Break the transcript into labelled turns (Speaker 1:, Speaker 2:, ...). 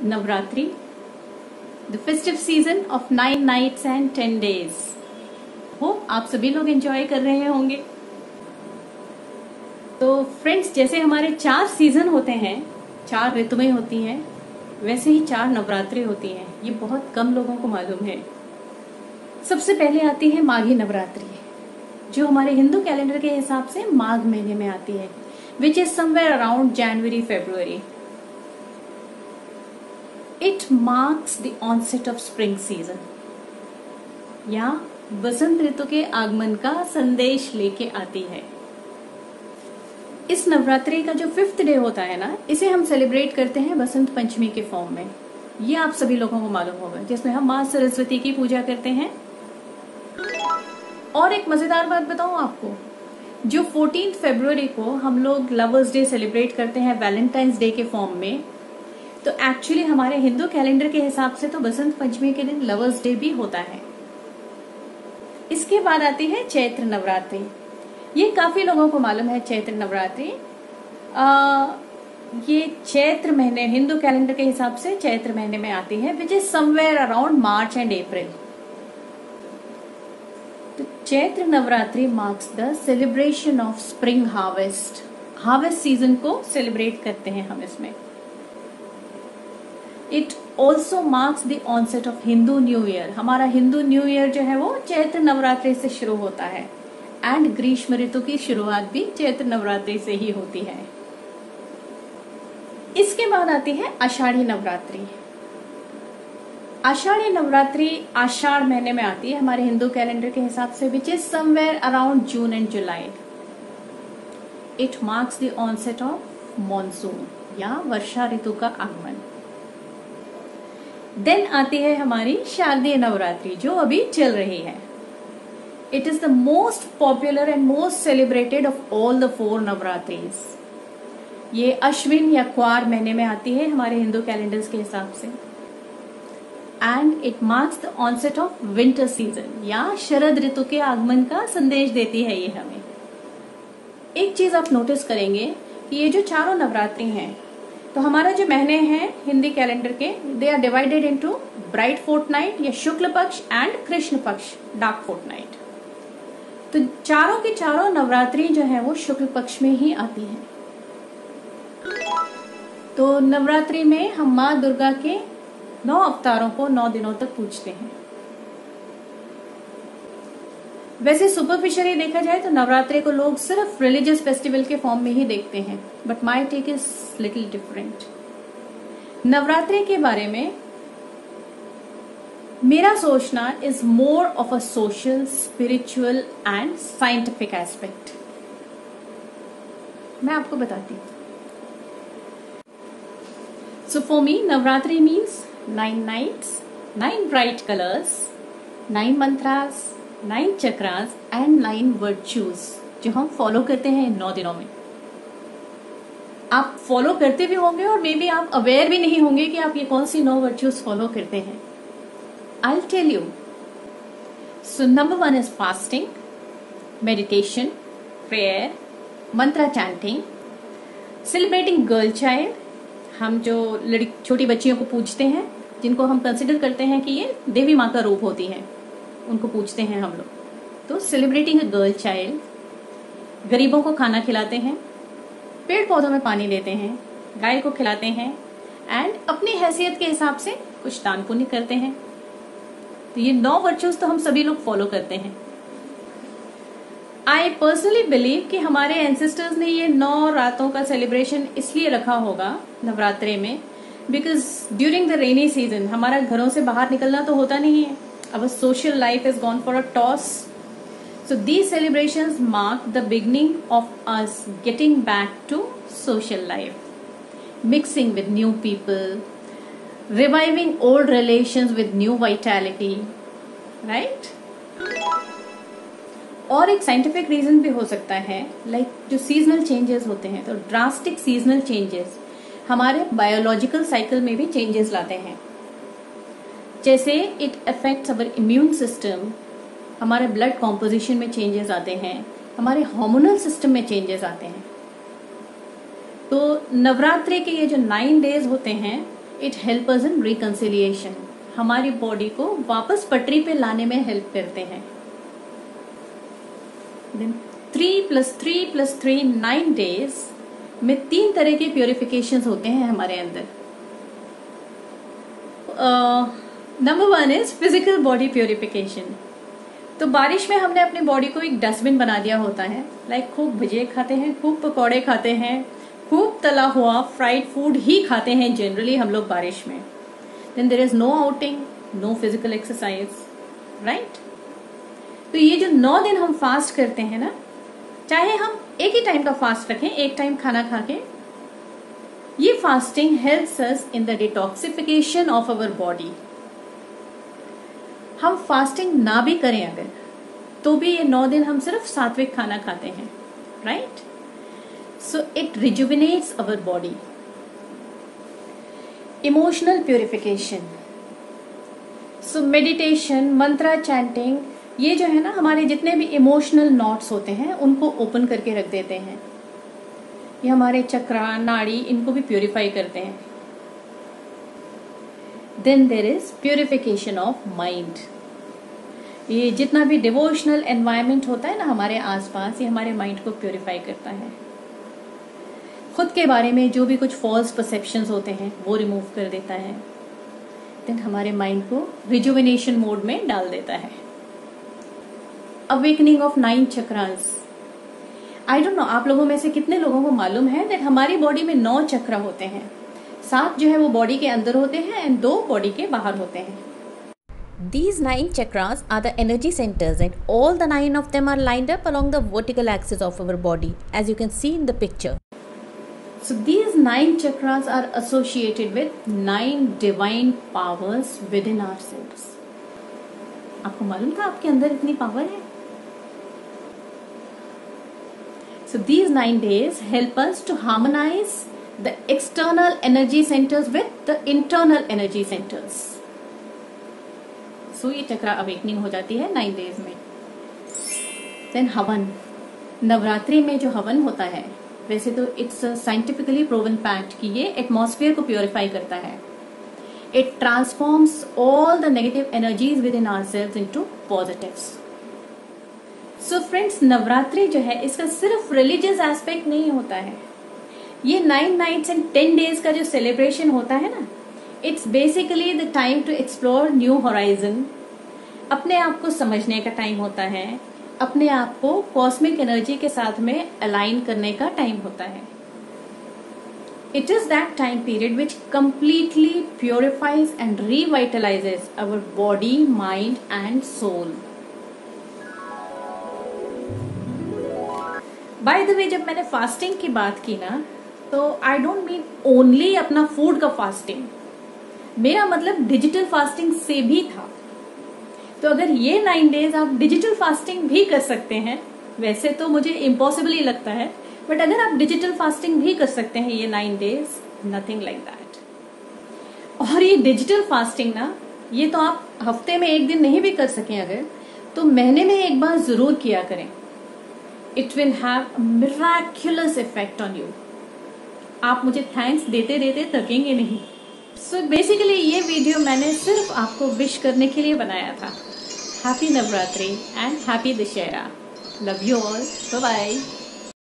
Speaker 1: Navratri, the festive season of 9 nights and 10 days. Hope आप सभी लोग एंजॉय कर रहे होंगे। तो फ्रेंड्स, जैसे हमारे 4 सीजन होते हैं, 4 ऋतुएं होती हैं, वैसे ही 4 नवरात्रि होती हैं। ये बहुत कम लोगों को मालूम है। सबसे पहले आती है माघी नवरात्रि, जो हमारे हिंदू कैलेंडर के हिसाब से माघ महीने में आती है, which is somewhere around January February. It marks the onset of spring season, या बसंत ऋतु के आगमन का संदेश लेके आती है। इस नवरात्रि का जो 5th डे होता है ना, इसे हम सेलिब्रेट करते हैं बसंत पंचमी के फॉर्म में। ये आप सभी लोगों को मालूम होगा, जिसमें हम माँ सरस्वती की पूजा करते हैं। और एक मजेदार बात बताऊं आपको, जो 14 फरवरी को हम लोग लवर्स डे सेलिब्रेट करते हैं वैलेंटाइंस डे के फॉर्म में, तो एक्चुअली हमारे हिंदू कैलेंडर के हिसाब से तो बसंत पंचमी के दिन लवर्स डे भी होता है। इसके बाद आती है चैत्र नवरात्रि। ये काफी लोगों को मालूम है चैत्र नवरात्रि। ये चैत्र महीने, हिंदू कैलेंडर के हिसाब से चैत्र महीने में आती है, which is somewhere around March and April. तो Chaitra Navratri marks the celebration of spring harvest. Harvest season को सेलिब्रेट करते हैं हम इसमें। It also marks the onset of Hindu new year. हमारा हिंदू न्यू ईयर जो है वो चैत्र नवरात्रि से शुरू होता है, एंड ग्रीष्म ऋतु की शुरुआत भी चैत्र नवरात्रि से ही होती है। इसके बाद आती है आषाढ़ी नवरात्रि। आषाढ़ी नवरात्रि आषाढ़ महीने में आती है हमारे हिंदू कैलेंडर के हिसाब से, which is somewhere around June and July. It marks the onset of monsoon, या वर्षा ऋतु का आगमन। देन आती है हमारी शारदीय नवरात्रि, जो अभी चल रही है। It is the most popular and most celebrated of all the 4 नवरात्रिज। ये अश्विन या क्वार महीने में आती है हमारे हिंदू कैलेंडर्स के हिसाब से, and it marks the onset of winter season, या शरद ऋतु के आगमन का संदेश देती है ये हमें। एक चीज आप नोटिस करेंगे कि ये जो चारों नवरात्रि हैं, तो हमारा जो महीने हैं हिंदी कैलेंडर के, they are divided into bright fortnight या शुक्ल पक्ष एंड कृष्ण पक्ष डार्क फोर्टनाइट। तो चारों के चारों नवरात्रि जो है वो शुक्ल पक्ष में ही आती है। तो नवरात्रि में हम माँ दुर्गा के 9 अवतारों को 9 दिनों तक पूजते हैं। वैसे सुपरफिशियली देखा जाए तो नवरात्रि को लोग सिर्फ रिलीजियस फेस्टिवल के फॉर्म में ही देखते हैं, but my take is little different. Navratri के बारे में मेरा सोचना इज more of a social, spiritual and scientific aspect. मैं आपको बताती हूँ। So for me Navratri means 9 nights, 9 bright colours, 9 mantras, 9 chakras and 9 virtues, जो हम फॉलो करते हैं इन 9 दिनों में। आप फॉलो करते भी होंगे और मे बी आप अवेयर भी नहीं होंगे कि आप ये कौन सी 9 वर्च्यूज फॉलो करते हैं। I will tell you. So number 1 is fasting, meditation, prayer, mantra chanting, celebrating girl child. हम जो छोटी बच्चियों को पूजते हैं, जिनको हम कंसिडर करते हैं कि ये देवी माँ का रूप होती है, उनको पूछते हैं हम लोग। तो सेलिब्रेटिंग अ गर्ल चाइल्ड, गरीबों को खाना खिलाते हैं, पेड़ पौधों में पानी देते हैं, गाय को खिलाते हैं, एंड अपनी हैसियत के हिसाब से कुछ दान पुण्य करते हैं। तो ये 9 वर्चुअस तो हम सभी लोग फॉलो करते हैं। आई पर्सनली बिलीव कि हमारे एंसेस्टर्स ने ये 9 रातों का सेलिब्रेशन इसलिए रखा होगा नवरात्रि में, because during the rainy season हमारा घरों से बाहर निकलना तो होता नहीं है। Our social life has gone for a toss. So these celebrations mark the beginning of us getting back to social life, mixing with new people, reviving old relations with new vitality, right? और एक scientific reason भी हो सकता है, like जो seasonal changes होते हैं, तो ड्रास्टिक सीजनल चेंजेस हमारे बायोलॉजिकल साइकिल में भी चेंजेस लाते हैं। जैसे it affects our immune system, हमारे ब्लड कॉम्पोजिशन में चेंजेस आते हैं, हमारे हार्मोनल सिस्टम में चेंजेस आते हैं। तो नवरात्रि के ये जो 9 डेज होते हैं, it help us in reconciliation, हमारी बॉडी को वापस पटरी पे लाने में हेल्प करते हैं। देन 3+3+3 9 डेज में 3 तरह के प्योरिफिकेशंस होते हैं हमारे अंदर। Number 1 is physical body purification. तो बारिश में हमने अपनी बॉडी को एक डस्टबिन बना दिया होता है, लाइक खूब भजिए खाते हैं, खूब पकौड़े खाते हैं, खूब तला हुआ फ्राइड फूड ही खाते हैं जनरली हम लोग बारिश में। Then there is no outing, no physical exercise, right. तो ये जो 9 दिन हम फास्ट करते हैं ना, चाहे हम एक ही टाइम का फास्ट रखें, एक टाइम खाना खा के, ये fasting helps us in the detoxification of our body. हम फास्टिंग ना भी करें अगर, तो भी ये 9 दिन हम सिर्फ सात्विक खाना खाते हैं, right. So it rejuvenates our body. Emotional purification, so meditation, Mantra chanting, ये जो है ना हमारे जितने भी इमोशनल नॉट्स होते हैं उनको ओपन करके रख देते हैं। ये हमारे चक्रा, नाड़ी, इनको भी प्योरीफाई करते हैं। Then there is purification of mind. ये जितना भी डिवोशनल एनवायरनमेंट होता है ना हमारे आसपास, ये हमारे माइंड को प्योरीफाई करता है। खुद के बारे में जो भी कुछ फॉल्स परसेप्शंस होते हैं वो रिमूव कर देता है। देन हमारे माइंड को रिजुविनेशन मोड में डाल देता है। Awakening of 9 chakras. I don't know आप लोगों में से कितने लोगों को मालूम है दैट हमारी बॉडी में 9 चक्र होते हैं। 7 जो है वो बॉडी के अंदर होते हैं एंड 2 बॉडी के बाहर होते हैं।
Speaker 2: These 9 chakras are the energy centers and all the 9 of them are lined up along the vertical axis of our body, as you can see in the picture.
Speaker 1: So these 9 chakras are associated with 9 divine powers within ourselves. आपको मालूम था आपके अंदर इतनी power है? So these 9 days help us to harmonize the external energy centers with the internal energy centers. So ये चक्रा awakening हो जाती है 9 डेज में। देन हवन, नवरात्रि में जो हवन होता है, वैसे तो इट्स साइंटिफिकली प्रूवन फैक्ट कि ये एटमॉस्फेयर को प्योरीफाई करता है। It transforms all the negative energies with in ourselves into positives. So friends, Navratri जो है इसका सिर्फ रिलीजियस एस्पेक्ट नहीं होता है। ये 9 नाइट्स एंड 10 डेज का जो सेलिब्रेशन होता है ना, it's basically the time to explore new horizon. अपने आप को समझने का टाइम होता है, अपने आप को कॉस्मिक एनर्जी के साथ में अलाइन करने का टाइम होता है। It is that time period which completely purifies and revitalises our body, mind and soul. By the way, जब मैंने फास्टिंग की बात की ना, तो आई डोंट मीन ओनली अपना फूड का फास्टिंग, मेरा मतलब डिजिटल फास्टिंग से भी था। तो अगर ये 9 डेज आप डिजिटल फास्टिंग भी कर सकते हैं, वैसे तो मुझे इम्पॉसिबल ही लगता है, बट अगर आप डिजिटल फास्टिंग भी कर सकते हैं ये 9 डेज, नथिंग लाइक दैट। और ये डिजिटल फास्टिंग ना, ये तो आप हफ्ते में एक दिन नहीं भी कर सकें अगर, तो महीने में एक बार जरूर किया करें। It will have a miraculous effect on you. आप मुझे थैंक्स देते देते थकेंगे नहीं। सो बेसिकली ये वीडियो मैंने सिर्फ आपको विश करने के लिए बनाया था। Happy Navratri and happy Dussehra. Love you all, bye bye.